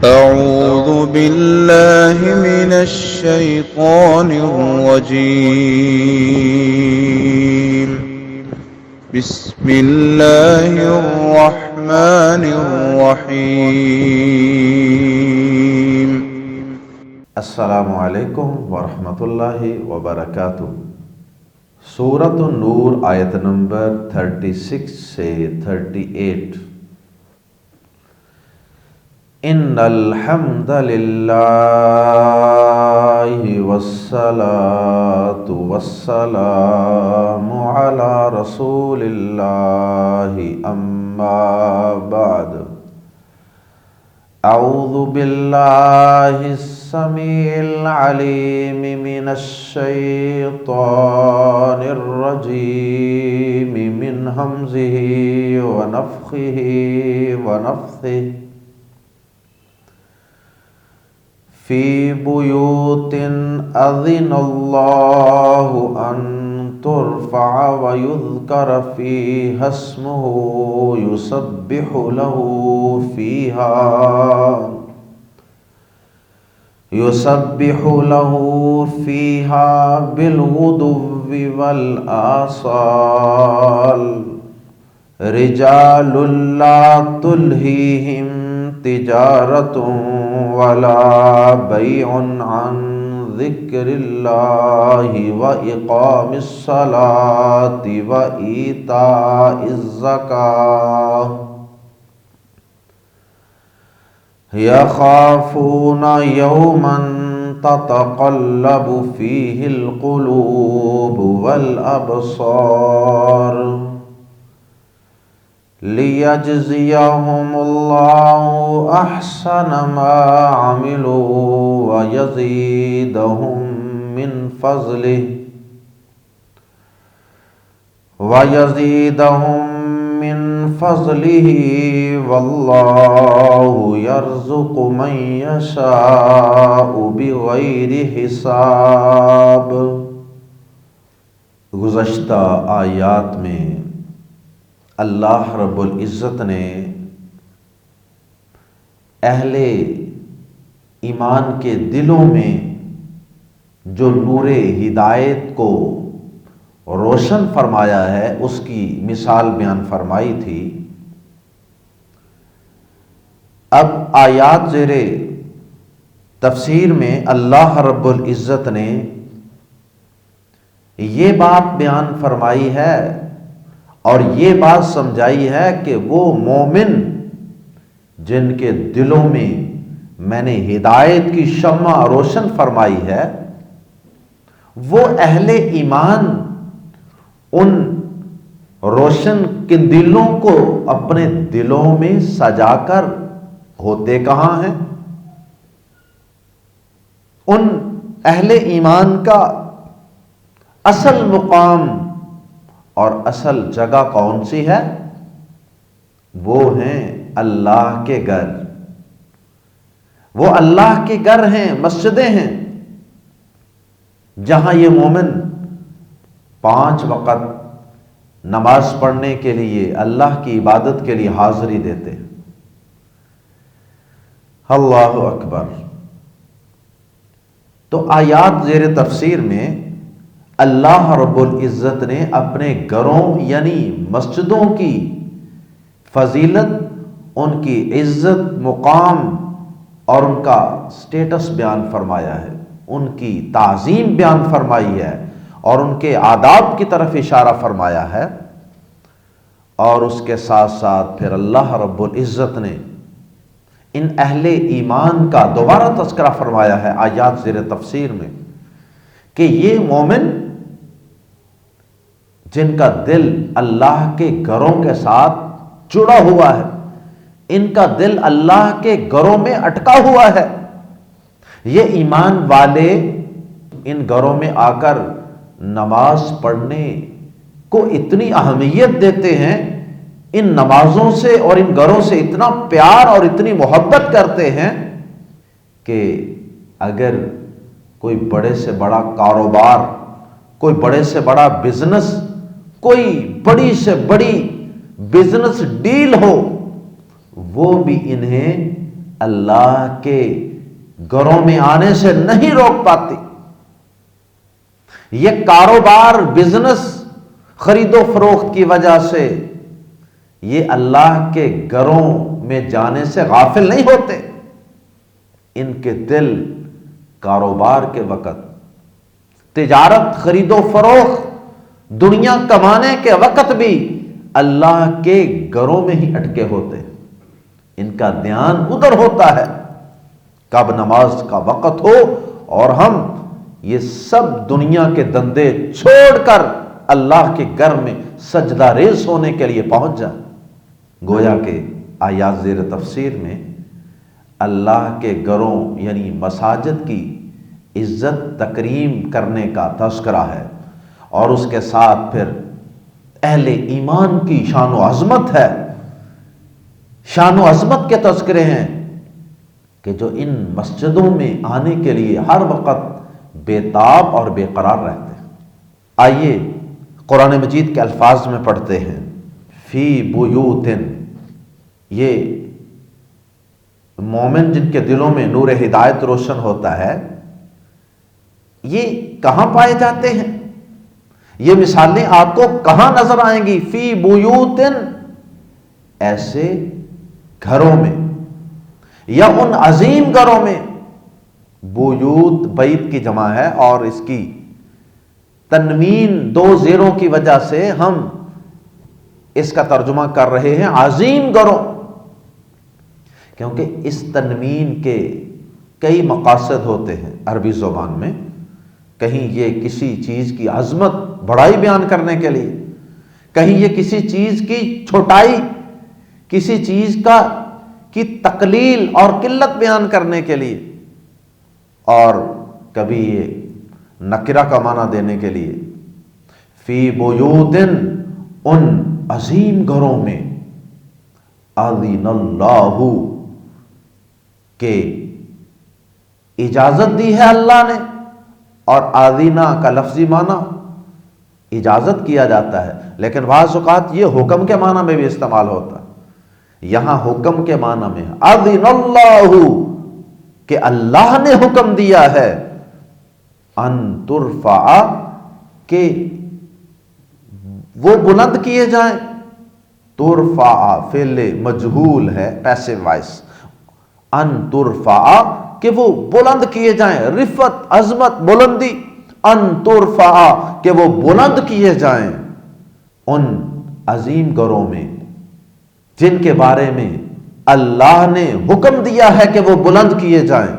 أعوذ بالله من الشيطان الرجيم. بسم الله الرحمن الرحيم. السلام علیکم ورحمۃ اللہ وبرکاتہ۔ سورۃ النور آیت نمبر 36 سے 38۔ ان الحمد للہ والصلاة والسلام علی رسول اللہ اما بعد۔ اعوذ باللہ السمیع العلیم من الشیطان الرجیم من ہمزہ ونفخہ ونفثہ۔ فی بیوت اذن اللہ ان ترفع ویذکر فیہا اسمہ یسبح له فیہا بالغدو والآصال رجال لا تلہیہم تجارت ولا بیع عن ذکر اللہ واقام الصلاة وایتاء الزکاة یخافون یوما تتقلب فیہ القلوب والابصار لیجزیہم اللہ احسن ما عملوا ویزیدہم من فضلہ واللہ یرزق من یشاء بغیر حساب۔ گزشتہ آیات میں اللہ رب العزت نے اہل ایمان کے دلوں میں جو نور ہدایت کو روشن فرمایا ہے اس کی مثال بیان فرمائی تھی۔ اب آیات زیر تفسیر میں اللہ رب العزت نے یہ بات بیان فرمائی ہے اور یہ بات سمجھائی ہے کہ وہ مومن جن کے دلوں میں میں نے ہدایت کی شمع روشن فرمائی ہے، وہ اہل ایمان ان روشن کے دلوں کو اپنے دلوں میں سجا کر ہوتے کہاں ہیں؟ ان اہل ایمان کا اصل مقام اور اصل جگہ کون سی ہے؟ وہ ہیں اللہ کے گھر۔ وہ اللہ کے گھر ہیں، مسجدیں ہیں، جہاں یہ مومن 5 وقت نماز پڑھنے کے لیے اللہ کی عبادت کے لیے حاضری دیتے ہیں۔ اللہ اکبر۔ تو آیات زیر تفسیر میں اللہ رب العزت نے اپنے گھروں یعنی مسجدوں کی فضیلت، ان کی عزت، مقام اور ان کا سٹیٹس بیان فرمایا ہے، ان کی تعظیم بیان فرمائی ہے اور ان کے آداب کی طرف اشارہ فرمایا ہے۔ اور اس کے ساتھ ساتھ پھر اللہ رب العزت نے ان اہل ایمان کا دوبارہ تذکرہ فرمایا ہے آیات زیر تفسیر میں کہ یہ مومن جن کا دل اللہ کے گھروں کے ساتھ جڑا ہوا ہے، ان کا دل اللہ کے گھروں میں اٹکا ہوا ہے، یہ ایمان والے ان گھروں میں آ کر نماز پڑھنے کو اتنی اہمیت دیتے ہیں، ان نمازوں سے اور ان گھروں سے اتنا پیار اور اتنی محبت کرتے ہیں کہ اگر کوئی بڑے سے بڑا کاروبار، کوئی بڑے سے بڑا بزنس، کوئی بڑی سے بڑی بزنس ڈیل ہو، وہ بھی انہیں اللہ کے گھروں میں آنے سے نہیں روک پاتی۔ یہ کاروبار، بزنس، خرید و فروخت کی وجہ سے یہ اللہ کے گھروں میں جانے سے غافل نہیں ہوتے۔ ان کے دل کاروبار کے وقت، تجارت، خرید و فروخت، دنیا کمانے کے وقت بھی اللہ کے گھروں میں ہی اٹکے ہوتے۔ ان کا دھیان ادھر ہوتا ہے، کب نماز کا وقت ہو اور ہم یہ سب دنیا کے دندے چھوڑ کر اللہ کے گھر میں سجدہ ریز ہونے کے لیے پہنچ جائیں۔ گویا کہ آیات زیر تفسیر میں اللہ کے گھروں یعنی مساجد کی عزت تکریم کرنے کا تذکرہ ہے، اور اس کے ساتھ پھر اہل ایمان کی شان و عظمت ہے، شان و عظمت کے تذکرے ہیں کہ جو ان مسجدوں میں آنے کے لیے ہر وقت بے تاب اور بے قرار رہتے ہیں۔ آئیے قرآن مجید کے الفاظ میں پڑھتے ہیں۔ فی بیوت، یہ مومن جن کے دلوں میں نور ہدایت روشن ہوتا ہے، یہ کہاں پائے جاتے ہیں؟ یہ مثالیں آپ کو کہاں نظر آئیں گی؟ فی بیوت، ایسے گھروں میں، یا ان عظیم گھروں میں۔ بیوت بیت کی جمع ہے، اور اس کی تنوین دو زیروں کی وجہ سے ہم اس کا ترجمہ کر رہے ہیں عظیم گھروں، کیونکہ اس تنوین کے کئی مقاصد ہوتے ہیں عربی زبان میں۔ کہیں یہ کسی چیز کی عظمت، بڑائی بیان کرنے کے لیے، کہیں یہ کسی چیز کی چھوٹائی، کسی چیز کی تقلیل اور قلت بیان کرنے کے لیے، اور کبھی یہ نکرہ کا معنی دینے کے لیے۔ فی بیوت، ان عظیم گھروں میں، اذن اللہ، کہ اجازت دی ہے اللہ نے، اور آذینہ کا لفظی معنی اجازت کیا جاتا ہے، لیکن بعض اوقات یہ حکم کے معنی میں بھی استعمال ہوتا ہے۔ یہاں حکم کے معنی میں اذن اللہ، کہ اللہ نے حکم دیا ہے، ان ترفع، کہ وہ بلند کیے جائیں۔ ترفع فعل مجہول ہے، پیسو وائس، ان ترفع، کہ وہ بلند کیے جائیں، رفعت، عظمت، بلندی، ان ترفع، کہ وہ بلند کیے جائیں ان عظیم گھروں میں جن کے بارے میں اللہ نے حکم دیا ہے کہ وہ بلند کیے جائیں۔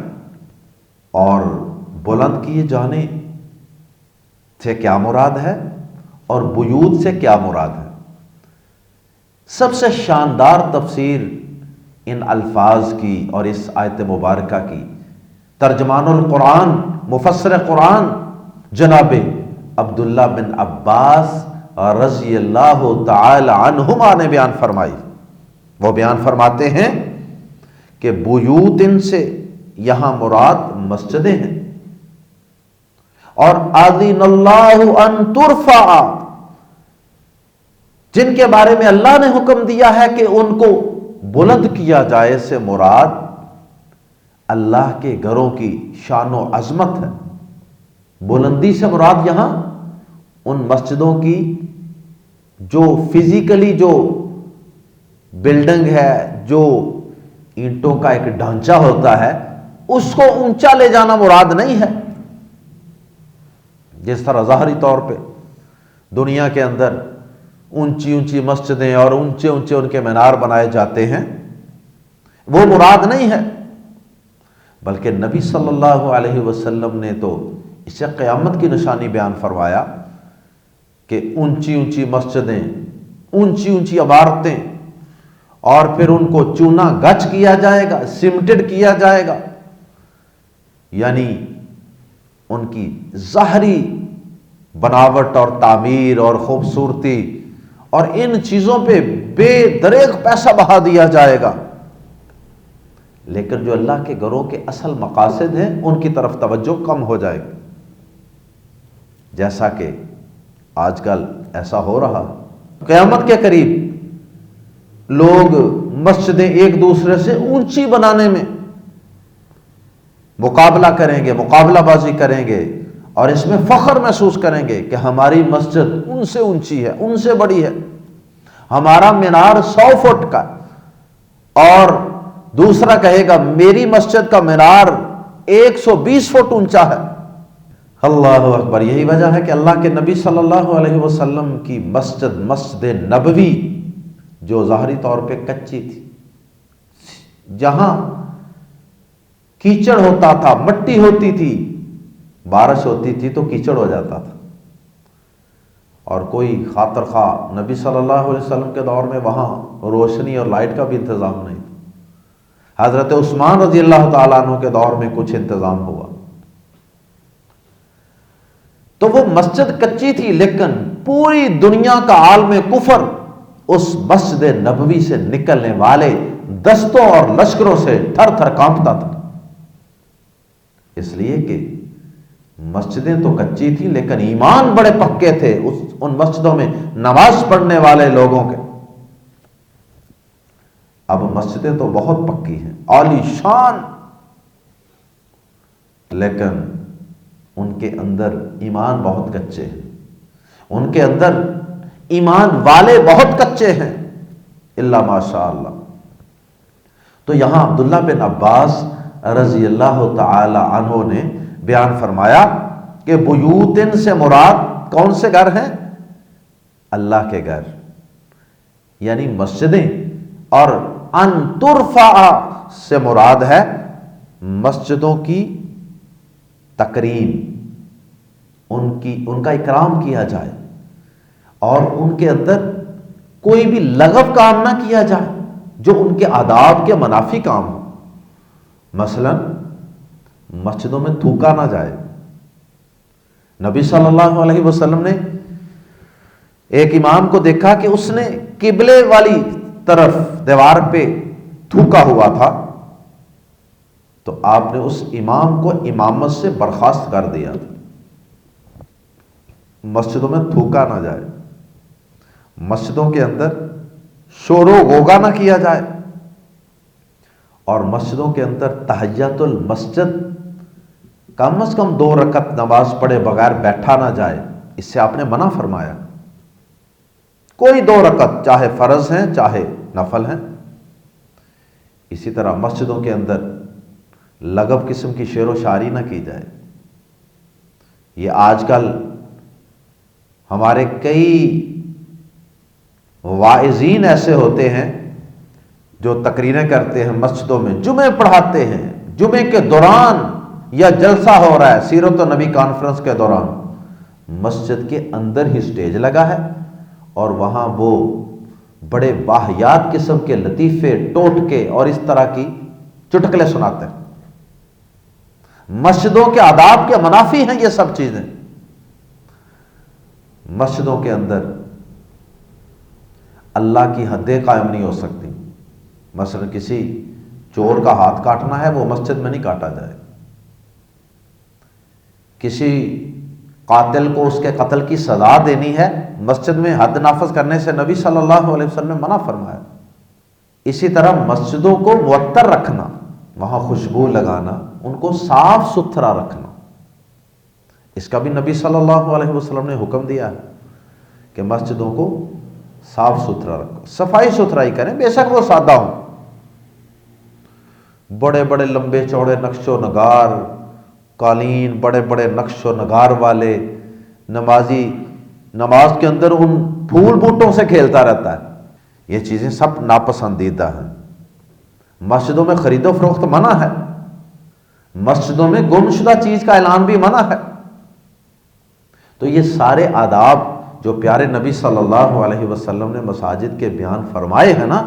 اور بلند کیے جانے سے کیا مراد ہے، اور بیوت سے کیا مراد ہے؟ سب سے شاندار تفسیر ان الفاظ کی اور اس آیت مبارکہ کی ترجمان القرآن، مفسر قرآن جناب عبداللہ بن عباس رضی اللہ تعالی عنہما نے بیان فرمائی۔ وہ بیان فرماتے ہیں کہ بیوتن سے یہاں مراد مسجدیں ہیں، اور اذن اللہ ان ترفع، جن کے بارے میں اللہ نے حکم دیا ہے کہ ان کو بلند کیا جائے سے مراد اللہ کے گھروں کی شان و عظمت ہے۔ بلندی سے مراد یہاں ان مسجدوں کی جو فزیکلی جو بلڈنگ ہے، جو اینٹوں کا ایک ڈھانچہ ہوتا ہے، اس کو اونچا لے جانا مراد نہیں ہے۔ جس طرح ظاہری طور پہ دنیا کے اندر اونچی اونچی مسجدیں اور اونچے اونچے ان کے مینار بنائے جاتے ہیں، وہ مراد نہیں ہے، بلکہ نبی صلی اللہ علیہ وسلم نے تو اسے قیامت کی نشانی بیان فرمایا کہ اونچی اونچی مسجدیں، اونچی اونچی عمارتیں، اور پھر ان کو چونا گچ کیا جائے گا، سیمنٹڈ کیا جائے گا، یعنی ان کی ظاہری بناوٹ اور تعمیر اور خوبصورتی اور ان چیزوں پہ بے دریغ پیسہ بہا دیا جائے گا، لیکن جو اللہ کے گھروں کے اصل مقاصد ہیں ان کی طرف توجہ کم ہو جائے گی، جیسا کہ آج کل ایسا ہو رہا۔ قیامت کے قریب لوگ مسجدیں ایک دوسرے سے اونچی بنانے میں مقابلہ کریں گے، مقابلہ بازی کریں گے، اور اس میں فخر محسوس کریں گے کہ ہماری مسجد ان سے اونچی ہے، ان سے بڑی ہے، ہمارا مینار 100 فٹ کا، اور دوسرا کہے گا میری مسجد کا مینار 120 فٹ اونچا ہے۔ اللہ اکبر۔ یہی وجہ ہے کہ اللہ کے نبی صلی اللہ علیہ وسلم کی مسجد، مسجد نبوی، جو ظاہری طور پہ کچی تھی، جہاں کیچڑ ہوتا تھا، مٹی ہوتی تھی، بارش ہوتی تھی تو کیچڑ ہو جاتا تھا، اور کوئی خاطر خواہ نبی صلی اللہ علیہ وسلم کے دور میں وہاں روشنی اور لائٹ کا بھی انتظام نہیں تھا۔ حضرت عثمان رضی اللہ تعالیٰ عنہ کے دور میں کچھ انتظام ہوا، تو وہ مسجد کچی تھی، لیکن پوری دنیا کا عالم کفر اس مسجد نبوی سے نکلنے والے دستوں اور لشکروں سے تھر تھر کانپتا تھا، اس لیے کہ مسجدیں تو کچی تھیں لیکن ایمان بڑے پکے تھے ان مسجدوں میں نماز پڑھنے والے لوگوں کے۔ اب مسجدیں تو بہت پکی ہیں، عالی شان، لیکن ان کے اندر ایمان بہت کچے ہیں، ان کے اندر ایمان والے بہت کچے ہیں، الا ماشاء اللہ۔ تو یہاں عبداللہ بن عباس رضی اللہ تعالی عنہ نے بیان فرمایا کہ بیوتن سے مراد کون سے گھر ہیں؟ اللہ کے گھر، یعنی مسجدیں، اور ان ترفع سے مراد ہے مسجدوں کی تکریم، ان کا اکرام کیا جائے، اور ان کے اندر کوئی بھی لغو کام نہ کیا جائے جو ان کے آداب کے منافی کام ہو۔ مثلا مسجدوں میں تھوکا نہ جائے۔ نبی صلی اللہ علیہ وسلم نے ایک امام کو دیکھا کہ اس نے قبلے والی طرف دیوار پہ تھوکا ہوا تھا، تو آپ نے اس امام کو امامت سے برخاست کر دیا۔ مسجدوں میں تھوکا نہ جائے، مسجدوں کے اندر شور و غوغا نہ کیا جائے، اور مسجدوں کے اندر تحیۃ المسجد کم از کم 2 رکعت نماز پڑھے بغیر بیٹھا نہ جائے، اس سے آپ نے منع فرمایا۔ کوئی 2 رکعت، چاہے فرض ہیں چاہے نفل ہیں۔ اسی طرح مسجدوں کے اندر لغو قسم کی شعر و شاعری نہ کی جائے۔ یہ آج کل ہمارے کئی واعظین ایسے ہوتے ہیں جو تقریریں کرتے ہیں مسجدوں میں، جمعے پڑھاتے ہیں، جمعے کے دوران یا جلسہ ہو رہا ہے سیرت النبی کانفرنس کے دوران، مسجد کے اندر ہی سٹیج لگا ہے، اور وہاں وہ بڑے واہیات قسم کے لطیفے ٹوٹکے اور اس طرح کی چٹکلے سناتے ہیں۔ مسجدوں کے آداب کے منافی ہیں یہ سب چیزیں۔ مسجدوں کے اندر اللہ کی حدیں قائم نہیں ہو سکتی۔ مثلا کسی چور کا ہاتھ کاٹنا ہے، وہ مسجد میں نہیں کاٹا جائے۔ کسی قاتل کو اس کے قتل کی سزا دینی ہے، مسجد میں حد نافذ کرنے سے نبی صلی اللہ علیہ وسلم نے منع فرمایا۔ اسی طرح مسجدوں کو معطر رکھنا، وہاں خوشبو لگانا، ان کو صاف ستھرا رکھنا، اس کا بھی نبی صلی اللہ علیہ وسلم نے حکم دیا ہے کہ مسجدوں کو صاف ستھرا رکھو، صفائی ستھرائی کریں، بے شک وہ سادہ ہوں۔ بڑے بڑے لمبے چوڑے نقش و نگار قالین، بڑے بڑے نقش و نگار والے نمازی نماز کے اندر ان پھول بوٹوں سے کھیلتا رہتا ہے، یہ چیزیں سب ناپسندیدہ ہیں۔ مسجدوں میں خرید و فروخت منع ہے، مسجدوں میں گمشدہ چیز کا اعلان بھی منع ہے۔ تو یہ سارے آداب جو پیارے نبی صلی اللہ علیہ وسلم نے مساجد کے بیان فرمائے ہیں نا،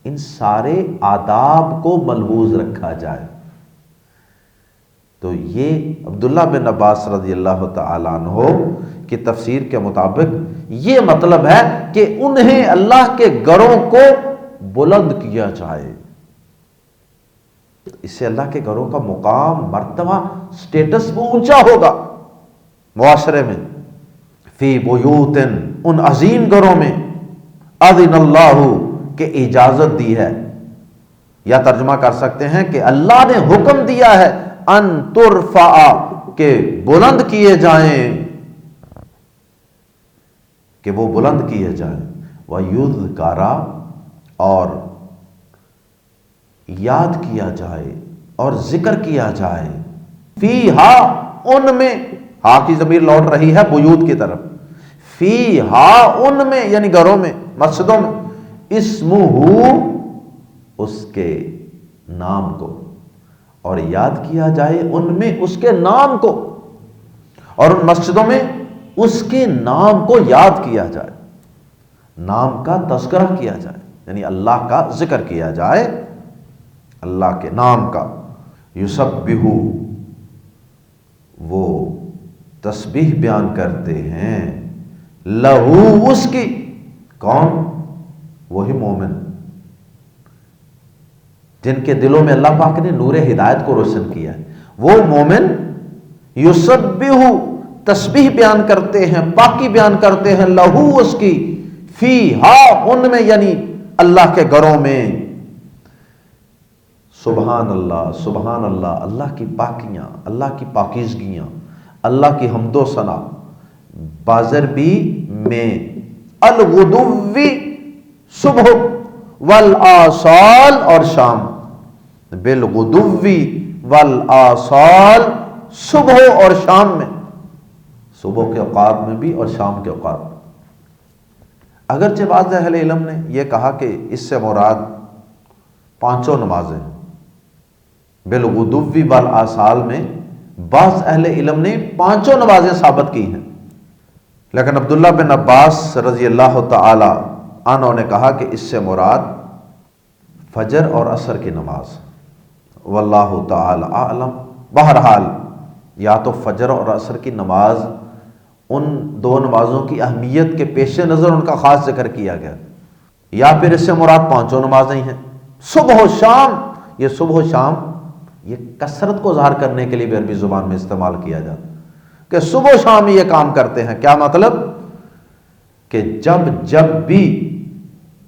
ان سارے آداب کو ملحوظ رکھا جائے۔ تو یہ عبداللہ بن عباس رضی اللہ تعالیٰ عنہ کی تفسیر کے مطابق یہ مطلب ہے کہ انہیں اللہ کے گھروں کو بلند کیا جائے، اس سے اللہ کے گھروں کا مقام، مرتبہ، سٹیٹس وہ اونچا ہوگا معاشرے میں۔ فی بیوتن، ان عظیم گھروں میں، اذن اللہ، کہ اجازت دی ہے، یا ترجمہ کر سکتے ہیں کہ اللہ نے حکم دیا ہے ان ترفع کہ بلند کیے جائیں، کہ وہ بلند کیے جائیں، وَيُذْكَرَ اور یاد کیا جائے اور ذکر کیا جائے، فیہا ان میں، ہا کی ضمیر لوٹ رہی ہے بیوت کی طرف، فیہا ان میں یعنی گھروں میں، مسجدوں میں، اسمہ اس کے نام کو، اور یاد کیا جائے ان میں اس کے نام کو، اور ان مسجدوں میں اس کے نام کو یاد کیا جائے، نام کا تذکرہ کیا جائے، یعنی اللہ کا ذکر کیا جائے، اللہ کے نام کا۔ یسبح وہ تسبیح بیان کرتے ہیں، لہو اس کی، کون؟ وہی مومن جن کے دلوں میں اللہ پاک نے نور ہدایت کو روشن کیا ہے، وہ مومن یسبح تسبیح بیان کرتے ہیں، پاکی بیان کرتے ہیں، لہو اس کی، فیہا ان میں یعنی اللہ کے گھروں میں، سبحان اللہ سبحان اللہ، اللہ کی پاکیاں، اللہ کی پاکیزگیاں، اللہ کی حمد و ثنا، بازربی میں، الغدو صبح، والآصال اور شام، بالغدو والآصال صبح اور شام میں، صبح کے اوقات میں بھی اور شام کے اوقات میں۔ اگرچہ بعض اہل علم نے یہ کہا کہ اس سے مراد پانچوں نمازیں، بالغدو والآصال میں بعض اہل علم نے پانچوں نمازیں ثابت کی ہیں، لیکن عبداللہ بن عباس رضی اللہ تعالی عنہ نے کہا کہ اس سے مراد فجر اور عصر کی نماز، واللہ تعالی اعلم۔ بہرحال یا تو فجر اور عصر کی نماز، ان دو نمازوں کی اہمیت کے پیش نظر ان کا خاص ذکر کیا گیا، یا پھر اس سے مراد پانچوں نمازیں ہیں۔ صبح و شام، یہ صبح و شام یہ کثرت کو ظاہر کرنے کے لیے بھی عربی زبان میں استعمال کیا جاتا کہ صبح و شام یہ کام کرتے ہیں، کیا مطلب؟ کہ جب بھی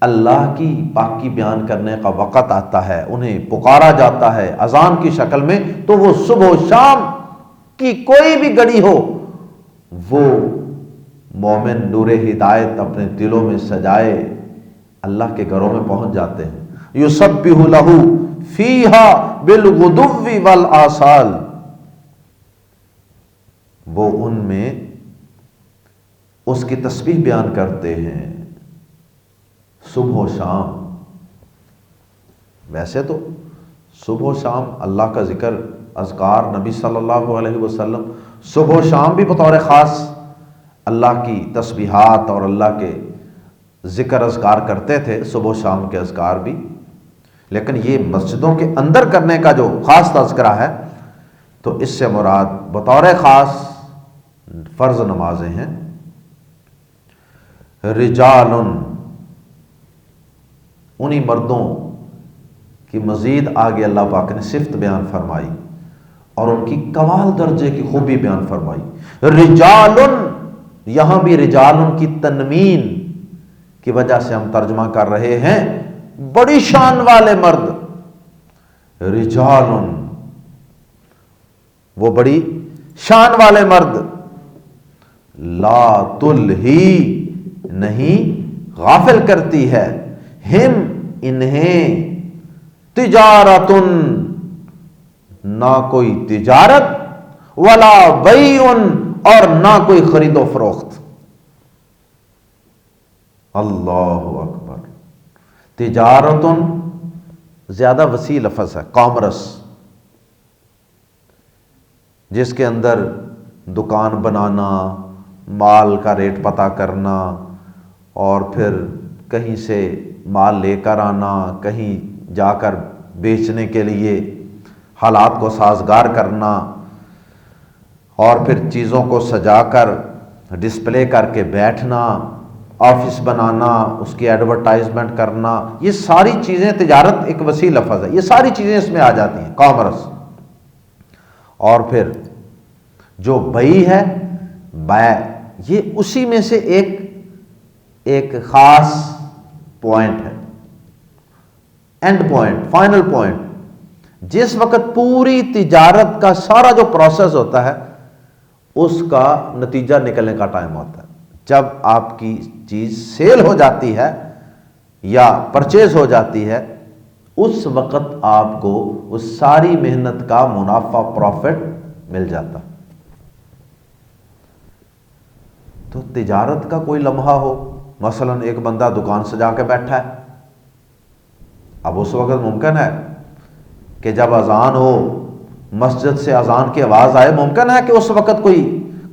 اللہ کی پاکی بیان کرنے کا وقت آتا ہے، انہیں پکارا جاتا ہے اذان کی شکل میں، تو وہ صبح و شام کی کوئی بھی گھڑی ہو، وہ مومن نور ہدایت اپنے دلوں میں سجائے اللہ کے گھروں میں پہنچ جاتے ہیں۔ یسبح لہ فیہا بالغدو والآصال، وہ ان میں اس کی تسبیح بیان کرتے ہیں صبح و شام۔ ویسے تو صبح و شام اللہ کا ذکر، اذکار، نبی صلی اللہ علیہ وسلم صبح و شام بھی بطور خاص اللہ کی تسبیحات اور اللہ کے ذکر اذکار کرتے تھے، صبح و شام کے اذکار بھی، لیکن یہ مسجدوں کے اندر کرنے کا جو خاص تذکرہ ہے تو اس سے مراد بطور خاص فرض نمازیں ہیں۔ رجال، انہی مردوں کی مزید آگے اللہ پاک نے صفت بیان فرمائی اور ان کی کمال درجے کی خوبی بیان فرمائی۔ رجال، یہاں بھی رجال کی تنوین کی وجہ سے ہم ترجمہ کر رہے ہیں بڑی شان والے مرد، رجال وہ بڑی شان والے مرد، لا تلہی نہیں غافل کرتی ہے، ہم انہیں، تجارت نہ کوئی تجارت، ولا بیع اور نہ کوئی خرید و فروخت۔ اللہ اکبر۔ تجارت زیادہ وسیع لفظ ہے، کامرس، جس کے اندر دکان بنانا، مال کا ریٹ پتہ کرنا، اور پھر کہیں سے مال لے کر آنا، کہیں جا کر بیچنے کے لیے حالات کو سازگار کرنا، اور پھر چیزوں کو سجا کر ڈسپلے کر کے بیٹھنا، آفس بنانا، اس کی ایڈورٹائزمنٹ کرنا، یہ ساری چیزیں، تجارت ایک وسیع لفظ ہے، یہ ساری چیزیں اس میں آ جاتی ہیں، کامرس۔ اور پھر جو بیع ہے، بیع یہ اسی میں سے ایک خاص پوائنٹ ہے، اینڈ پوائنٹ، فائنل پوائنٹ، جس وقت پوری تجارت کا سارا جو پروسیس ہوتا ہے اس کا نتیجہ نکلنے کا ٹائم ہوتا ہے. جب آپ کی چیز سیل ہو جاتی ہے یا پرچیز ہو جاتی ہے اس وقت آپ کو اس ساری محنت کا منافع پروفٹ مل جاتا. تو تجارت کا کوئی لمحہ ہو، مثلا ایک بندہ دکان سجا کے بیٹھا ہے، اب اس وقت ممکن ہے کہ جب اذان ہو مسجد سے اذان کی آواز آئے، ممکن ہے کہ اس وقت کوئی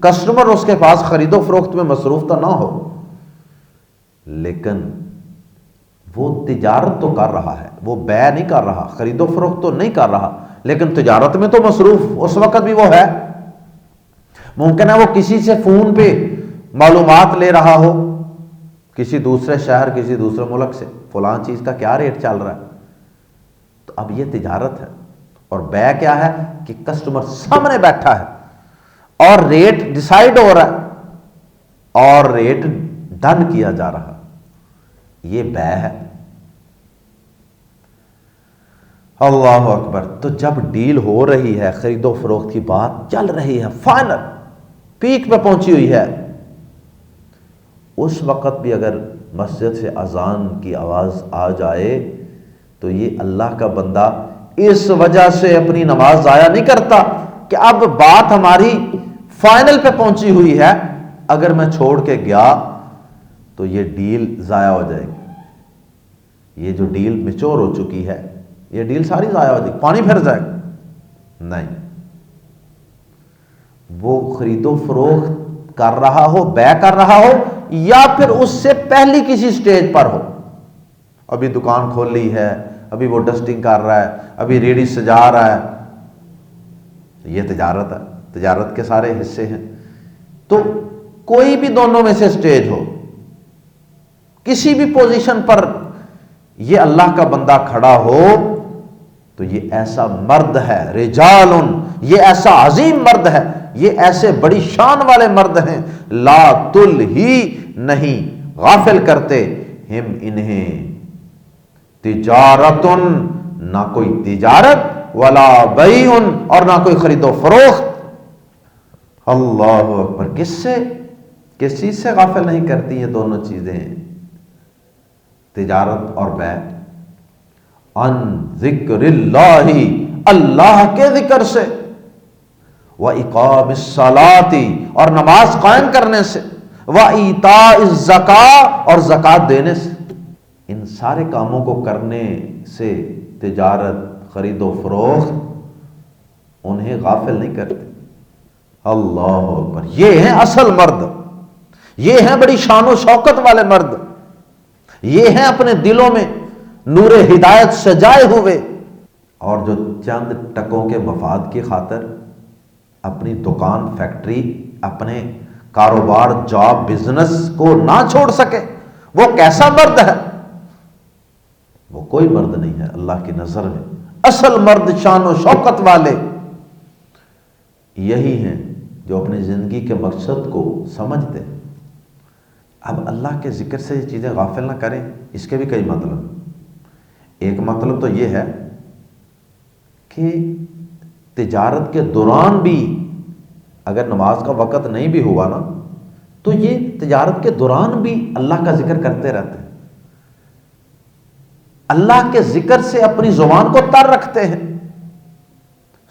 کسٹمر اس کے پاس خرید و فروخت میں مصروف تو نہ ہو، لیکن وہ تجارت تو کر رہا ہے، وہ بیع نہیں کر رہا، خرید و فروخت تو نہیں کر رہا، لیکن تجارت میں تو مصروف اس وقت بھی وہ ہے. ممکن ہے وہ کسی سے فون پہ معلومات لے رہا ہو، کسی دوسرے شہر کسی دوسرے ملک سے، فلاں چیز کا کیا ریٹ چل رہا ہے. تو اب یہ تجارت ہے. اور بیع کیا ہے کہ کسٹمر سامنے بیٹھا ہے اور ریٹ ڈیسائیڈ ہو رہا ہے اور ریٹ ڈن کیا جا رہا، یہ بیع ہے. اللہ اکبر. تو جب ڈیل ہو رہی ہے، خرید و فروخت کی بات چل رہی ہے، فائنل پیک پہ پہنچی ہوئی ہے، اس وقت بھی اگر مسجد سے اذان کی آواز آ جائے تو یہ اللہ کا بندہ اس وجہ سے اپنی نماز ضائع نہیں کرتا کہ اب بات ہماری فائنل پہ پہنچی ہوئی ہے، اگر میں چھوڑ کے گیا تو یہ ڈیل ضائع ہو جائے گی، یہ جو ڈیل میچور ہو چکی ہے یہ ڈیل ساری ضائع ہو جائے گی، پانی پھر جائے گا. نہیں، وہ خرید و فروخت کر رہا ہو، بیع کر رہا ہو، یا پھر اس سے پہلی کسی سٹیج پر ہو، ابھی دکان کھول لی ہے، ابھی وہ ڈسٹنگ کر رہا ہے، ابھی ریڑھی سجا رہا ہے، یہ تجارت ہے. تجارت کے سارے حصے ہیں. تو کوئی بھی دونوں میں سے سٹیج ہو، کسی بھی پوزیشن پر یہ اللہ کا بندہ کھڑا ہو تو یہ ایسا مرد ہے، رجال، یہ ایسا عظیم مرد ہے، یہ ایسے بڑی شان والے مرد ہیں، لا تلہی نہیں غافل کرتے ہم انہیں تجارت، نہ کوئی تجارت، ولا بیع، اور نہ کوئی خرید و فروخت. اللہ اکبر. کس چیز سے غافل نہیں کرتی یہ دونوں چیزیں، تجارت اور بیع؟ ان ذکر اللہ، اللہ کے ذکر سے، وَإِقَامِ الصَّلَاةِ، اور نماز قائم کرنے سے، وَإِيتَاءِ الزَّكَاةِ، اور زکوٰۃ دینے سے. ان سارے کاموں کو کرنے سے تجارت، خرید و فروخت انہیں غافل نہیں کرتے. اللہ اکبر. یہ ہیں اصل مرد، یہ ہیں بڑی شان و شوکت والے مرد، یہ ہیں اپنے دلوں میں نور ہدایت سجائے ہوئے، اور جو چند ٹکوں کے مفاد کی خاطر اپنی دکان، فیکٹری، اپنے کاروبار، جاب، بزنس کو نہ چھوڑ سکے، وہ کیسا مرد ہے؟ وہ کوئی مرد نہیں ہے اللہ کی نظر میں. اصل مرد، شان و شوکت والے یہی ہیں جو اپنی زندگی کے مقصد کو سمجھتے ہیں. اب اللہ کے ذکر سے یہ چیزیں غافل نہ کریں، اس کے بھی کئی مطلب. ایک مطلب تو یہ ہے کہ تجارت کے دوران بھی اگر نماز کا وقت نہیں بھی ہوا نا تو یہ تجارت کے دوران بھی اللہ کا ذکر کرتے رہتے ہیں، اللہ کے ذکر سے اپنی زبان کو تر رکھتے ہیں.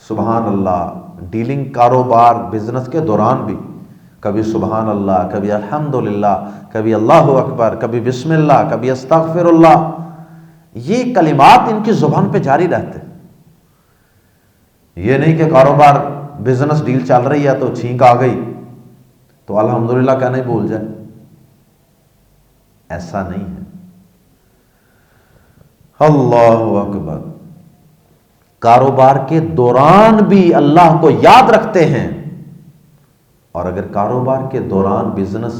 سبحان اللہ. ڈیلنگ، کاروبار، بزنس کے دوران بھی کبھی سبحان اللہ، کبھی الحمدللہ، کبھی اللہ اکبر، کبھی بسم اللہ، کبھی استغفر اللہ، یہ کلمات ان کی زبان پہ جاری رہتے. یہ نہیں کہ کاروبار، بزنس ڈیل چل رہی ہے تو چھینک آ گئی تو الحمدللہ کہنا ہی بھول جائے، ایسا نہیں ہے. اللہ اکبر. کاروبار کے دوران بھی اللہ کو یاد رکھتے ہیں، اور اگر کاروبار کے دوران، بزنس،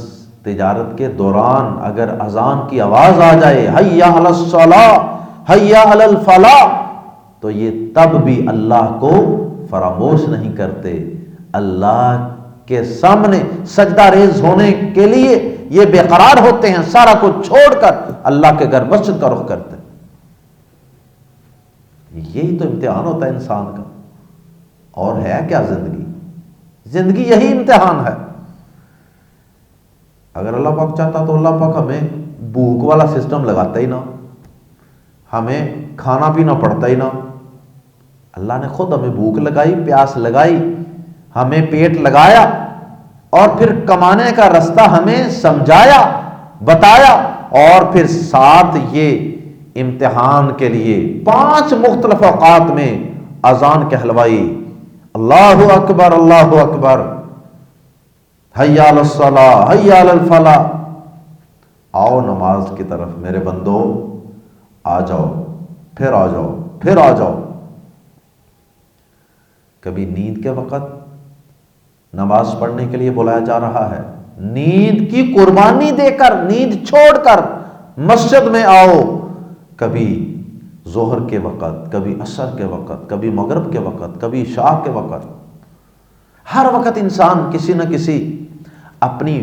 تجارت کے دوران اگر اذان کی آواز آ جائے، حی علی الصلاۃ، حی علی الفلاح، تو یہ تب بھی اللہ کو فراموش نہیں کرتے. اللہ کے سامنے سجدہ ریز ہونے کے لیے یہ بے قرار ہوتے ہیں، سارا کچھ چھوڑ کر اللہ کے گھر مسجد کا رخ کرتے ہیں. یہی تو امتحان ہوتا ہے انسان کا، اور ہے کیا زندگی؟ زندگی یہی امتحان ہے۔ اگر اللہ پاک چاہتا تو اللہ پاک ہمیں بھوک والا سسٹم لگاتا ہی نہ، ہمیں کھانا پینا پڑتا ہی نہ۔ اللہ نے خود ہمیں بھوک لگائی، پیاس لگائی، ہمیں پیٹ لگایا، اور پھر کمانے کا رستہ ہمیں سمجھایا، بتایا، اور پھر ساتھ یہ امتحان کے لیے 5 مختلف اوقات میں اذان کہلوائی، اللہ اکبر اللہ اکبر، حی علی الصلاۃ حی علی الفلاح، آؤ نماز کی طرف میرے بندو، آ جاؤ، پھر آ جاؤ، پھر آ جاؤ۔ کبھی نیند کے وقت نماز پڑھنے کے لیے بلایا جا رہا ہے، نیند کی قربانی دے کر، نیند چھوڑ کر مسجد میں آؤ۔ کبھی ظہر کے وقت، کبھی عصر کے وقت، کبھی مغرب کے وقت، کبھی عشاء کے وقت، ہر وقت انسان کسی نہ کسی اپنی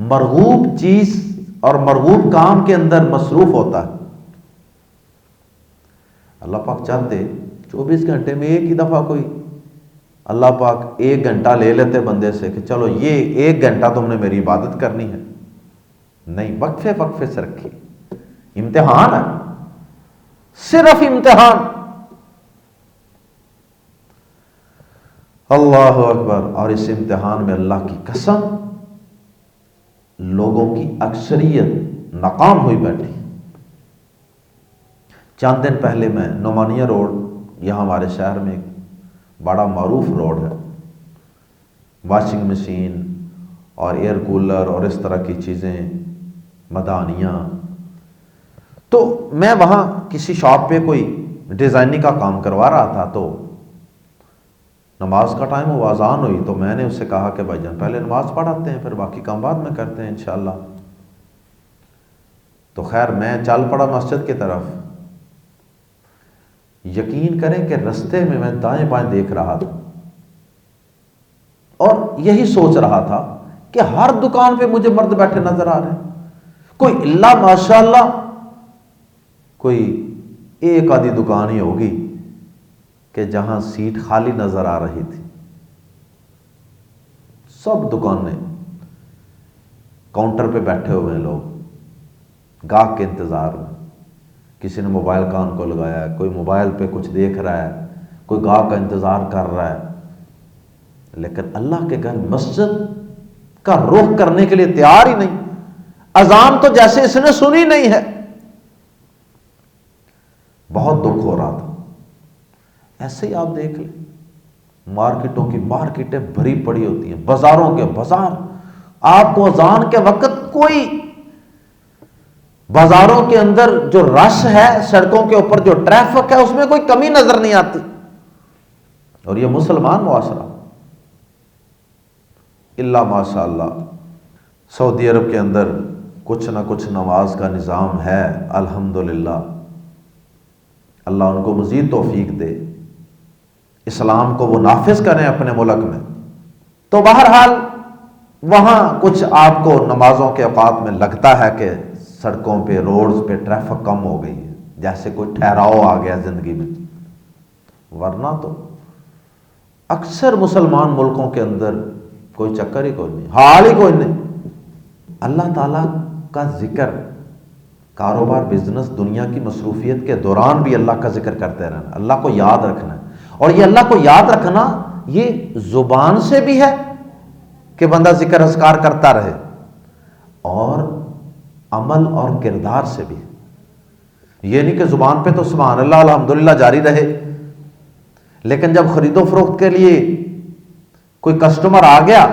مرغوب چیز اور مرغوب کام کے اندر مصروف ہوتا ہے۔ اللہ پاک چاہتے 24 گھنٹے میں ایک ہی دفعہ کوئی اللہ پاک 1 گھنٹہ لے لیتے بندے سے کہ چلو یہ 1 گھنٹہ تم نے میری عبادت کرنی ہے، نہیں، وقفے وقفے سے رکھی۔ امتحان ہے، صرف امتحان۔ اللہ اکبر۔ اور اس امتحان میں اللہ کی قسم لوگوں کی اکثریت ناکام ہوئی بیٹھی۔ چند دن پہلے میں نعمانیہ روڈ، یہاں ہمارے شہر میں ایک بڑا معروف روڈ ہے، واشنگ مشین اور ایئر کولر اور اس طرح کی چیزیں، مدانیاں، تو میں وہاں کسی شاپ پہ کوئی ڈیزائننگ کا کام کروا رہا تھا، تو نماز کا ٹائم ہوا، اذان ہوئی، تو میں نے اس سے کہا کہ بھائی جان پہلے نماز پڑھاتے ہیں، پھر باقی کام بعد میں کرتے ہیں انشاءاللہ۔ تو خیر میں چل پڑا مسجد کی طرف۔ یقین کریں کہ رستے میں دائیں بائیں دیکھ رہا تھا اور یہی سوچ رہا تھا کہ ہر دکان پہ مجھے مرد بیٹھے نظر آ رہے ہیں، کوئی اللہ ماشاءاللہ کوئی ایک آدھی دکان ہی ہوگی کہ جہاں سیٹ خالی نظر آ رہی تھی۔ سب دکانیں کاؤنٹر پہ بیٹھے ہوئے ہیں لوگ، گاہک کے انتظار میں، کسی نے موبائل کان کو لگایا ہے، کوئی موبائل پہ کچھ دیکھ رہا ہے، کوئی گاہک کا انتظار کر رہا ہے، لیکن اللہ کے گھر مسجد کا رخ کرنے کے لیے تیار ہی نہیں۔ اذان تو جیسے اس نے سنی نہیں ہے۔ بہت دکھ ہو رہا تھا۔ ایسے ہی آپ دیکھ لیں، مارکیٹوں کی مارکیٹیں بھری پڑی ہوتی ہیں، بازاروں کے بازار، آپ کو اذان کے وقت کوئی بازاروں کے اندر جو رش ہے، سڑکوں کے اوپر جو ٹریفک ہے، اس میں کوئی کمی نظر نہیں آتی۔ اور یہ مسلمان معاشرہ، اللہ ماشاء اللہ سعودی عرب کے اندر کچھ نہ کچھ نماز کا نظام ہے، الحمدللہ۔ اللہ ان کو مزید توفیق دے، اسلام کو وہ نافذ کریں اپنے ملک میں۔ تو بہرحال وہاں کچھ آپ کو نمازوں کے اوقات میں لگتا ہے کہ سڑکوں پہ، روڈز پہ ٹریفک کم ہو گئی ہے، جیسے کوئی ٹھہراؤ آ گیا زندگی میں، ورنہ تو اکثر مسلمان ملکوں کے اندر کوئی چکر ہی کوئی نہیں، حال ہی کوئی نہیں۔ اللہ تعالیٰ کا ذکر، کاروبار، بزنس، دنیا کی مصروفیت کے دوران بھی اللہ کا ذکر کرتے رہنا، اللہ کو یاد رکھنا ہے۔ اور یہ اللہ کو یاد رکھنا یہ زبان سے بھی ہے کہ بندہ ذکر اذکار کرتا رہے، اور عمل اور کردار سے بھی۔ یہ نہیں کہ زبان پہ تو سبحان اللہ الحمدللہ جاری رہے، لیکن جب خرید و فروخت کے لیے کوئی کسٹمر آ گیا،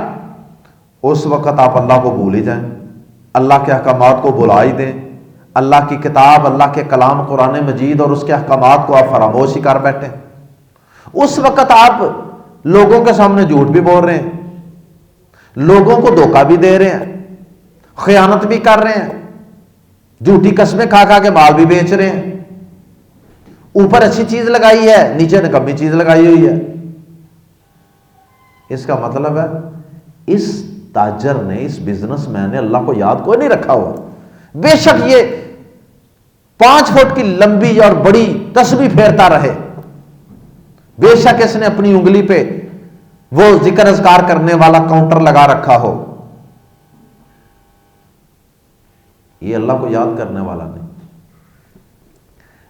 اس وقت آپ اللہ کو بھول ہی جائیں، اللہ کے احکامات کو بھلا ہی دیں، اللہ کی کتاب، اللہ کے کلام قرآن مجید اور اس کے احکامات کو آپ فراموش ہی کر بیٹھیں۔ اس وقت آپ لوگوں کے سامنے جھوٹ بھی بول رہے ہیں، لوگوں کو دھوکہ بھی دے رہے ہیں، خیانت بھی کر رہے ہیں، جھوٹی قسمیں کھا کھا کے مال بھی بیچ رہے ہیں، اوپر اچھی چیز لگائی ہے، نیچے نکمی چیز لگائی ہوئی ہے۔ اس کا مطلب ہے اس تاجر نے، اس بزنس مین نے اللہ کو یاد کوئی نہیں رکھا ہوا۔ بے شک یہ 5 فٹ کی لمبی اور بڑی تسبیح پھیرتا رہے، بے شک اس نے اپنی انگلی پہ وہ ذکر اذکار کرنے والا کاؤنٹر لگا رکھا ہو، یہ اللہ کو یاد کرنے والا نہیں،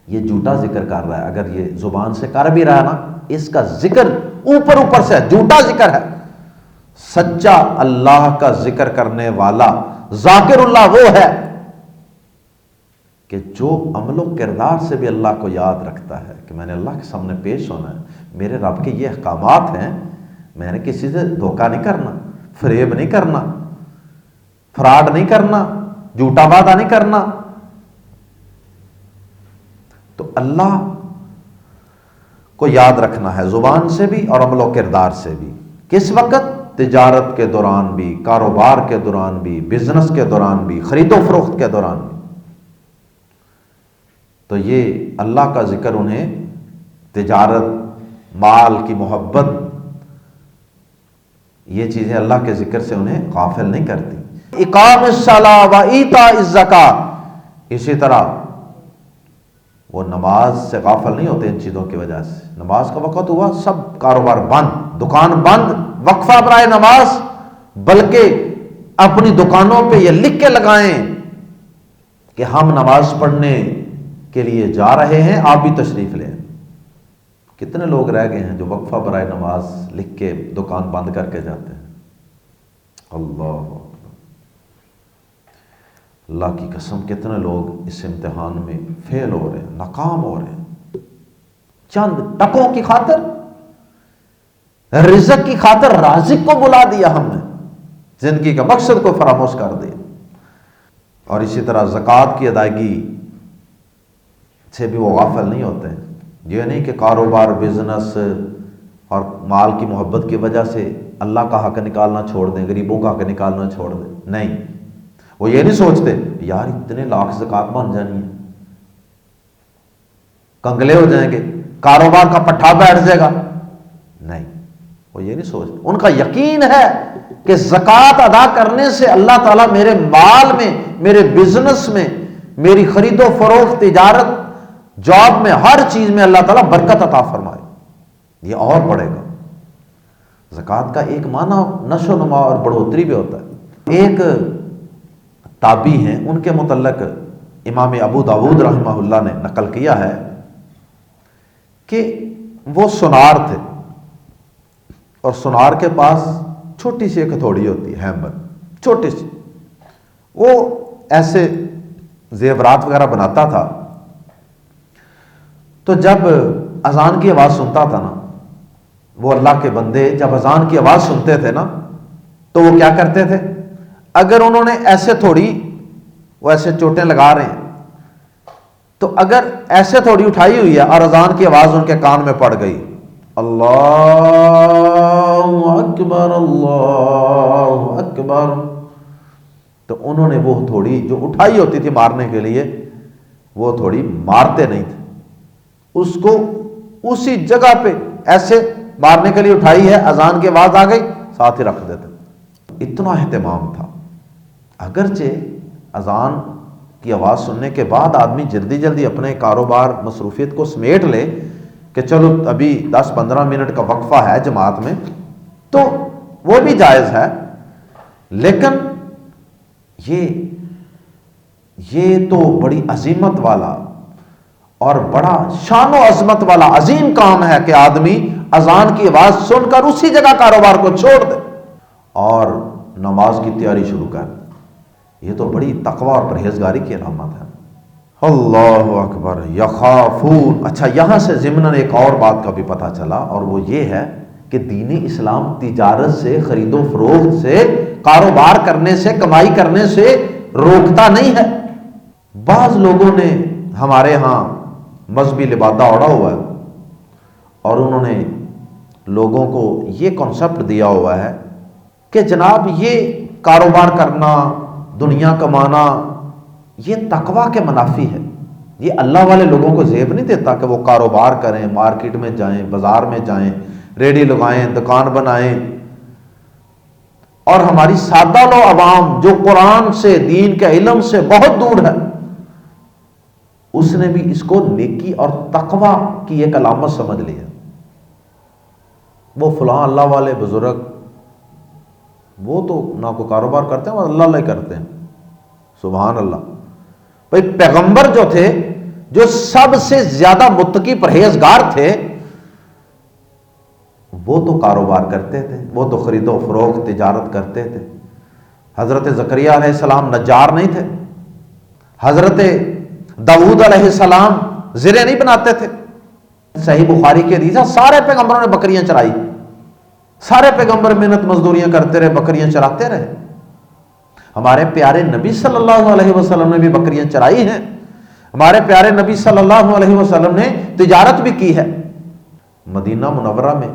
یہ جھوٹا ذکر کر رہا ہے۔ اگر یہ زبان سے کر بھی رہا ہے نا، اس کا ذکر اوپر سے ہے، جھوٹا ذکر ہے۔ سچا اللہ کا ذکر کرنے والا ذاکر اللہ وہ ہے کہ جو عمل و کردار سے بھی اللہ کو یاد رکھتا ہے کہ میں نے اللہ کے سامنے پیش ہونا ہے، میرے رب کے یہ احکامات ہیں، میں نے کسی سے دھوکہ نہیں کرنا، فریب نہیں کرنا، فراڈ نہیں کرنا، جھوٹا وعدہ نہیں کرنا۔ تو اللہ کو یاد رکھنا ہے زبان سے بھی اور عمل و کردار سے بھی۔ کس وقت؟ تجارت کے دوران بھی، کاروبار کے دوران بھی، بزنس کے دوران بھی، خرید و فروخت کے دوران بھی۔ تو یہ اللہ کا ذکر انہیں تجارت، مال کی محبت، یہ چیزیں اللہ کے ذکر سے انہیں غافل نہیں کرتی۔ اقام الصلاۃ و ایتاء الزکاۃ، اسی طرح وہ نماز سے غافل نہیں ہوتے ان چیزوں کی وجہ سے۔ نماز کا وقت ہوا، سب کاروبار بند، دکان بند، وقفہ برائے نماز، بلکہ اپنی دکانوں پہ یہ لکھ کے لگائیں کہ ہم نماز پڑھنے کے لیے جا رہے ہیں، آپ بھی تشریف لیں۔ کتنے لوگ رہ گئے ہیں جو وقفہ برائے نماز لکھ کے دکان بند کر کے جاتے ہیں۔ اللہ اللہ کی قسم، کتنے لوگ اس امتحان میں فیل ہو رہے ہیں، ناکام ہو رہے ہیں، چند ٹکوں کی خاطر، رزق کی خاطر رازق کو بلا دیا ہم نے، زندگی کا مقصد کو فراموش کر دیا۔ اور اسی طرح زکوٰۃ کی ادائیگی سے بھی وہ غافل نہیں ہوتے ہیں۔ یہ نہیں کہ کاروبار، بزنس اور مال کی محبت کی وجہ سے اللہ کا حق نکالنا چھوڑ دیں، غریبوں کا حق نکالنا چھوڑ دیں، نہیں، وہ یہ نہیں سوچتے یار اتنے لاکھ زکوٰۃ بن جانی ہے، کنگلے ہو جائیں گے، کاروبار کا پٹھا بیٹھ جائے گا، نہیں، وہ یہ نہیں سوچتے۔ ان کا یقین ہے کہ زکوٰۃ ادا کرنے سے اللہ تعالیٰ میرے مال میں، میرے بزنس میں، میری خرید و فروخت، تجارت، جاب میں، ہر چیز میں اللہ تعالیٰ برکت عطا فرمائے، یہ اور بڑھے گا۔ زکوٰۃ کا ایک معنی نشو و نما اور بڑھوتری بھی ہوتا ہے۔ ایک تابعی ہیں، ان کے متعلق امام ابو داود رحمہ اللہ نے نقل کیا ہے کہ وہ سونار تھے، اور سونار کے پاس چھوٹی سی ایک ہتھوڑی ہوتی ہے، ہیمر، چھوٹی سی، وہ ایسے زیورات وغیرہ بناتا تھا۔ تو جب اذان کی آواز سنتا تھا نا، وہ اللہ کے بندے جب اذان کی آواز سنتے تھے نا، تو وہ کیا کرتے تھے، اگر انہوں نے ایسے تھوڑی، وہ ایسے چوٹیں لگا رہے ہیں، تو اگر ایسے تھوڑی اٹھائی ہوئی ہے اور اذان کی آواز ان کے کان میں پڑ گئی، اللہ اکبر اللہ اکبر، تو انہوں نے وہ تھوڑی جو اٹھائی ہوتی تھی مارنے کے لیے، وہ تھوڑی مارتے نہیں تھے، اس کو اسی جگہ پہ ایسے مارنے کے لیے اٹھائی ہے، اذان کی آواز آ گئی، ساتھ ہی رکھ دیتے۔ اتنا اہتمام تھا۔ اگرچہ اذان کی آواز سننے کے بعد آدمی جلدی جلدی اپنے کاروبار، مصروفیت کو سمیٹ لے کہ چلو ابھی 10-15 منٹ کا وقفہ ہے جماعت میں، تو وہ بھی جائز ہے، لیکن یہ تو بڑی عظیمت والا اور بڑا شان و عظمت والا عظیم کام ہے کہ آدمی اذان کی آواز سن کر اسی جگہ کاروبار کو چھوڑ دے اور نماز کی تیاری شروع کر دے۔ یہ تو بڑی تقوی اور پرہیزگاری کی علامت ہے۔ اللہ اکبر، یخافون۔ اچھا، یہاں سے ضمناً ایک اور بات کا بھی پتہ چلا، اور وہ یہ ہے کہ دین اسلام تجارت سے، خرید و فروخت سے، کاروبار کرنے سے، کمائی کرنے سے روکتا نہیں ہے۔ بعض لوگوں نے ہمارے ہاں مذہبی لبادہ اوڑا ہوا ہے، اور انہوں نے لوگوں کو یہ کنسپٹ دیا ہوا ہے کہ جناب یہ کاروبار کرنا، دنیا کمانا، یہ تقوی کے منافی ہے، یہ اللہ والے لوگوں کو زیب نہیں دیتا کہ وہ کاروبار کریں، مارکیٹ میں جائیں، بازار میں جائیں، ریڈی لگائیں، دکان بنائیں۔ اور ہماری سادہ لو عوام جو قرآن سے، دین کے علم سے بہت دور ہے، اس نے بھی اس کو نیکی اور تقوی کی ایک علامت سمجھ لیا۔ وہ فلاں اللہ والے بزرگ وہ تو نہ کوئی کاروبار کرتے ہیں، وہ اللہ اللہ ہی کرتے ہیں. سبحان اللہ. بھائی پیغمبر جو تھے، جو سب سے زیادہ متقی پرہیزگار تھے، وہ تو کاروبار کرتے تھے، وہ تو خرید و فروخت تجارت کرتے تھے. حضرت زکریا علیہ السلام نجار نہیں تھے، حضرت داؤد علیہ السلام زرے نہیں بناتے تھے. صحیح بخاری کے حدیث ہے، سارے پیغمبروں نے بکریاں چرائی، سارے پیغمبر محنت مزدوریاں کرتے رہے، بکریاں چراتے رہے. ہمارے پیارے نبی صلی اللہ علیہ وسلم نے بھی بکریاں چرائی ہیں. ہمارے پیارے نبی صلی اللہ علیہ وسلم نے تجارت بھی کی ہے. مدینہ منورہ میں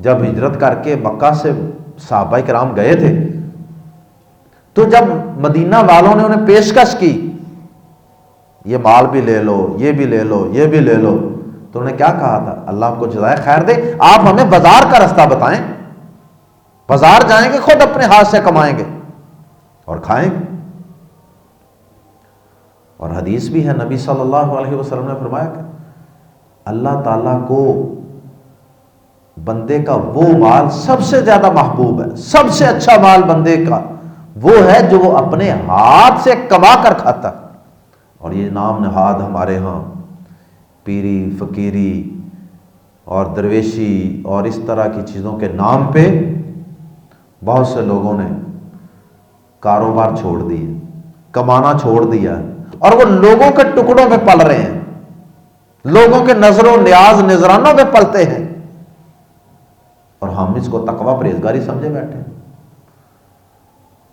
جب ہجرت کر کے مکہ سے صحابہ کرام گئے تھے، تو جب مدینہ والوں نے انہیں پیشکش کی یہ مال بھی لے لو، یہ بھی لے لو، یہ بھی لے لو، تو انہوں نے کیا کہا تھا؟ اللہ آپ کو جزائے خیر دے، آپ ہمیں بازار کا رستہ بتائیں، بازار جائیں گے، خود اپنے ہاتھ سے کمائیں گے اور کھائیں گے. اور حدیث بھی ہے، نبی صلی اللہ علیہ وسلم نے فرمایا کہ اللہ تعالیٰ کو بندے کا وہ مال سب سے زیادہ محبوب ہے، سب سے اچھا مال بندے کا وہ ہے جو وہ اپنے ہاتھ سے کما کر کھاتا. اور یہ نام نہاد ہمارے ہاں پیری، فقیری اور درویشی اور اس طرح کی چیزوں کے نام پہ بہت سے لوگوں نے کاروبار چھوڑ دیے، کمانا چھوڑ دیا، اور وہ لوگوں کے ٹکڑوں پہ پل رہے ہیں، لوگوں کے نظر و نیاز نذرانوں پہ پلتے ہیں، اور ہم اس کو تقویٰ پرہیزگاری سمجھے بیٹھے ہیں.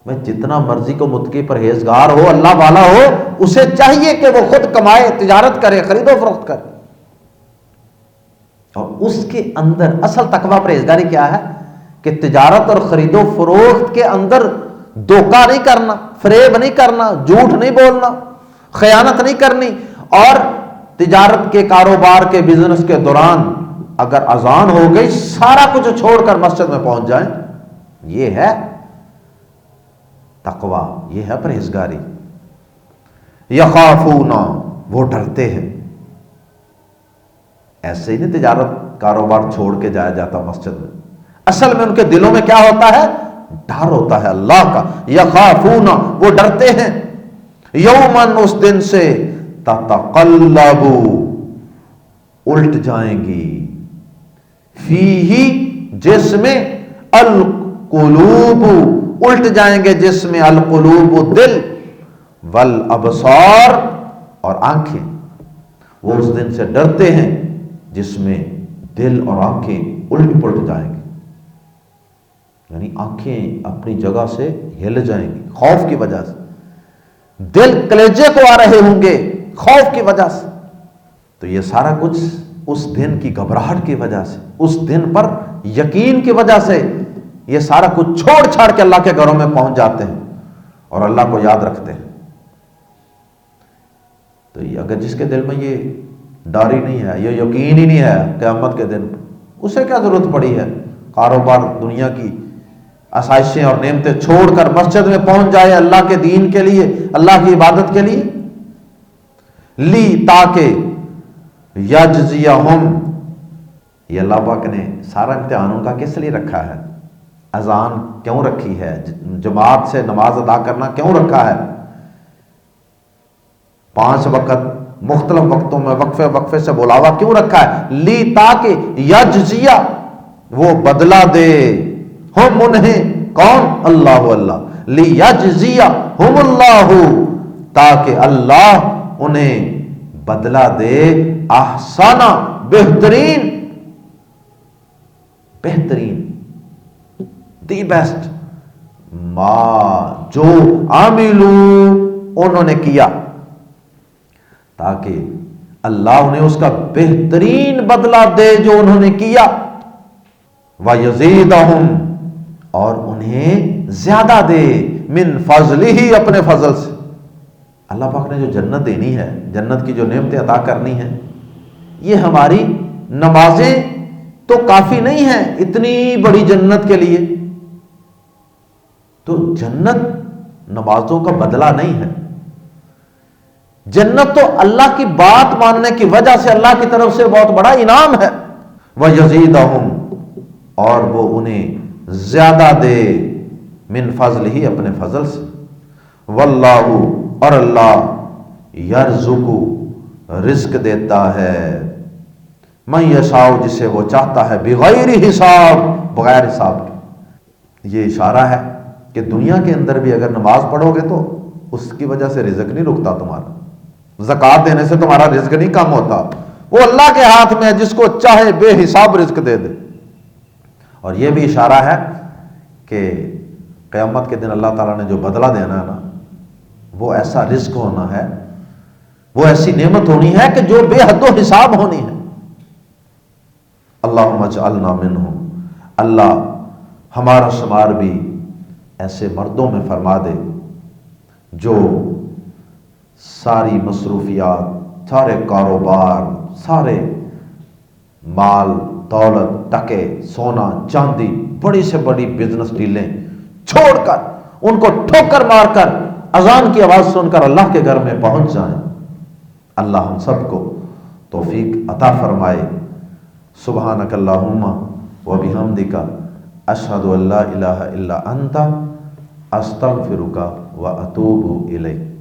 میں جتنا مرضی کو متقی پرہیزگار ہو، اللہ والا ہو، اسے چاہیے کہ وہ خود کمائے، تجارت کرے، خرید و فروخت کرے. اور اس کے اندر اصل تقویٰ پرہیزگاری کیا ہے کہ تجارت اور خرید و فروخت کے اندر دھوکہ نہیں کرنا، فریب نہیں کرنا، جھوٹ نہیں بولنا، خیانت نہیں کرنی. اور تجارت کے، کاروبار کے، بزنس کے دوران اگر اذان ہو گئی سارا کچھ چھوڑ کر مسجد میں پہنچ جائیں. یہ ہے تقویٰ، یہ ہے پرہیزگاری. یخافون، وہ ڈرتے ہیں. ایسے ہی نہیں تجارت کاروبار چھوڑ کے جایا جاتا مسجد میں، اصل میں ان کے دلوں میں کیا ہوتا ہے؟ ڈر ہوتا ہے اللہ کا. یخافون، وہ ڈرتے ہیں. یومن، اس دن سے، تتقلب، الٹ جائیں گی، فیہی، جس میں، القلوب، الٹ جائیں گے جس میں، القلوب، دل، والابصار، اور آنکھیں. وہ اس دن سے ڈرتے ہیں جس میں دل اور آنکھیں الٹ پلٹ جائیں گی، یعنی آنکھیں اپنی جگہ سے ہل جائیں گی خوف کی وجہ سے، دل کلیجے کو آ رہے ہوں گے خوف کی وجہ سے. تو یہ سارا کچھ اس دن کی گھبراہٹ کی وجہ سے، اس دن پر یقین کی وجہ سے یہ سارا کچھ چھوڑ چھاڑ کے اللہ کے گھروں میں پہنچ جاتے ہیں اور اللہ کو یاد رکھتے ہیں. تو اگر جس کے دل میں یہ ڈر ہی نہیں ہے، یہ یقین ہی نہیں ہے قیامت کے دن، اسے کیا ضرورت پڑی ہے کاروبار، دنیا کی آسائشیں اور نعمتیں چھوڑ کر مسجد میں پہنچ جائے اللہ کے دین کے لیے، اللہ کی عبادت کے لیے. لی، تاکہ، یجزیہم، یہ اللہ پاک نے سارا امتحان ان کا کس لیے رکھا ہے؟ اذان کیوں رکھی ہے؟ جماعت سے نماز ادا کرنا کیوں رکھا ہے؟ 5 وقت مختلف وقتوں میں وقفے وقفے سے بلاوا کیوں رکھا ہے؟ لی، تاکہ، یجزیہ، وہ بدلہ دے، ہم انہیں، کون؟ اللہ، اللہ، لی یجزیہ ہم اللہ، تاکہ اللہ انہیں بدلہ دے، احسانہ، بہترین، بہترین، دی بیسٹ، ما، جو، عاملو، انہوں نے کیا، تاکہ اللہ انہیں اس کا بہترین بدلہ دے جو انہوں نے کیا. وَيَزِيدَهُمْ، اور انہیں زیادہ دے، من فضلہ، اپنے فضل سے. اللہ پاک نے جو جنت دینی ہے، جنت کی جو نعمتیں عطا کرنی ہیں، یہ ہماری نمازیں تو کافی نہیں ہیں اتنی بڑی جنت کے لیے. تو جنت نمازوں کا بدلہ نہیں ہے، جنت تو اللہ کی بات ماننے کی وجہ سے اللہ کی طرف سے بہت بڑا انعام ہے. وَيَزِيدَهُمْ، اور وہ انہیں زیادہ دے، من فضل ہی، اپنے فضل سے، واللہ، اور اللہ، یرزق، رزق دیتا ہے، من یشاء، جسے وہ چاہتا ہے، بغیر حساب، بغیر حساب کے۔ یہ اشارہ ہے کہ دنیا کے اندر بھی اگر نماز پڑھو گے تو اس کی وجہ سے رزق نہیں رکتا تمہارا، زکوٰۃ دینے سے تمہارا رزق نہیں کم ہوتا، وہ اللہ کے ہاتھ میں ہے، جس کو چاہے بے حساب رزق دے دے۔ اور یہ بھی اشارہ ہے کہ قیامت کے دن اللہ تعالیٰ نے جو بدلہ دینا ہے نا، وہ ایسا رزق ہونا ہے، وہ ایسی نعمت ہونی ہے کہ جو بے حد و حساب ہونی ہے۔ اللہم اجعلنا منہم، اللہ ہمارا شمار بھی ایسے مردوں میں فرما دے جو ساری مصروفیات، سارے کاروبار، سارے مال دولت، ٹکے، سونا چاندی، بڑی سے بڑی بزنس ڈیلیں چھوڑ کر، ان کو ٹھوکر مار کر، اذان کی آواز سن کر اللہ کے گھر میں پہنچ جائیں۔ اللہ ہم سب کو توفیق عطا فرمائے۔ سبحانک اللہم و بحمدک، اشہد ان لا الہ الا انت، استغفرک و اتوب الیک۔